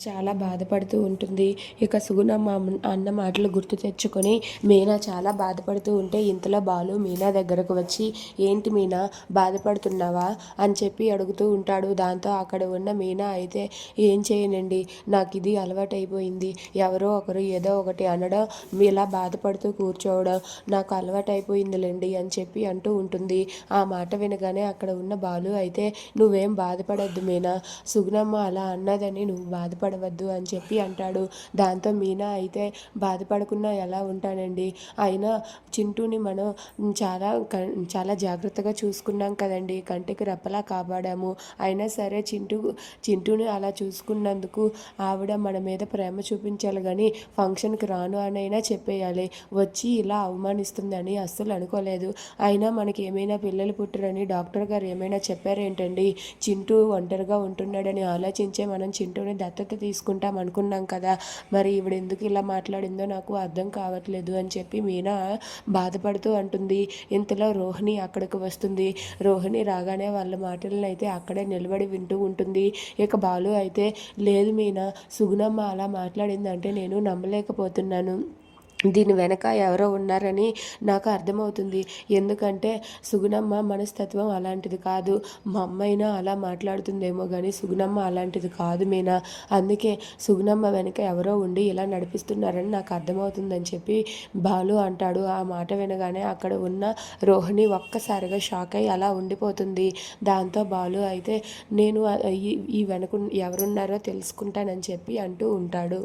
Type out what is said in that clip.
చాలా బాధపడుతూ ఉంటుంది. ఇక సుగుణమ్మ అన్న మాటలు గుర్తు తెచ్చుకొని మీనా చాలా బాధపడుతూ ఉంటే ఇంతలో బాలు మీనా దగ్గరకు వచ్చి, ఏంటి మీనా బాధపడుతున్నావా అని చెప్పి అడుగుతూ ఉంటాడు. దాంతో అక్కడ ఉన్న మీనా అయితే, ఏం చేయనండి, నాకు ఇది అలవాటైపోయింది. ఎవరో ఒకరు ఏదో ఒకటి అనడం, ఇలా బాధపడుతూ కూర్చోవడం నాకు అలవాటైపోయిందిలేండి అని చెప్పి అంటూ ఉంటుంది. ఆ మాట వినగానే అక్కడ ఉన్న బాలు అయితే, నువ్వేం బాధపడద్దు మీనా, సుగుణమ్మ అలా అన్నదని నువ్వు బాధపడవద్దు అని చెప్పి అంటాడు. దాంతో మీనా అయితే, బాధపడకుండా ఎలా ఉంటానండి, అయినా చింటూని మనం చాలా జాగ్రత్తగా చూసుకున్నాం కదండి, కంటికి రెప్పలా కాపాడాము. అయినా సరే చింటూని అలా చూసుకున్నందుకు ఆవిడ మన మీద ప్రేమ చూపించాలి కానీ ఫంక్షన్కి రాను అని అయినా చెప్పేయాలి. వచ్చి ఇలా అవమానిస్తుందని అస్సలు అనుకోలేదు. అయినా మనకి ఏమైనా పిల్లలు పుట్టరని డాక్టర్ గారు ఏమైనా చెప్పారేంటండి, చింటూ ఒంటరిగా ఉంటున్నాడని ఆలోచించే మనం చింటూని దత్తత తీసుకుంటాం అనుకున్నాం కదా, మరి ఈవిడ ఎందుకు ఇలా మాట్లాడిందో నాకు అర్థం కావట్లేదు అని చెప్పి మీనా బాధపడుతూ అంటుంది. ఇంతలో రోహిణి అక్కడికి వస్తుంది. రోహిణి రాగానే వాళ్ళ మాటలను అయితే అక్కడే నిలబడి వింటూ ఉంటుంది. ఇక బాలు అయితే, లేదు మీనా, సుగుణమ్మ అలా మాట్లాడిందంటే నేను నమ్మలేకపోతున్నాను. దీని వెనక ఎవరో ఉన్నారని నాకు అర్థమవుతుంది. ఎందుకంటే సుగుణమ్మ మనస్తత్వం అలాంటిది కాదు. మా అమ్మైనా అలా మాట్లాడుతుందేమో కానీ సుగుణమ్మ అలాంటిది కాదు మీనా. అందుకే సుగుణమ్మ వెనక ఎవరో ఉండి ఇలా నడిపిస్తున్నారని నాకు అర్థమవుతుందని చెప్పి బాలు అంటాడు. ఆ మాట వినగానే అక్కడ ఉన్న రోహిణి ఒక్కసారిగా షాక్ అయ్యి అలా ఉండిపోతుంది. దాంతో బాలు అయితే, నేను ఈ వెనక ఎవరున్నారో తెలుసుకుంటానని చెప్పి అంటూ ఉంటాడు.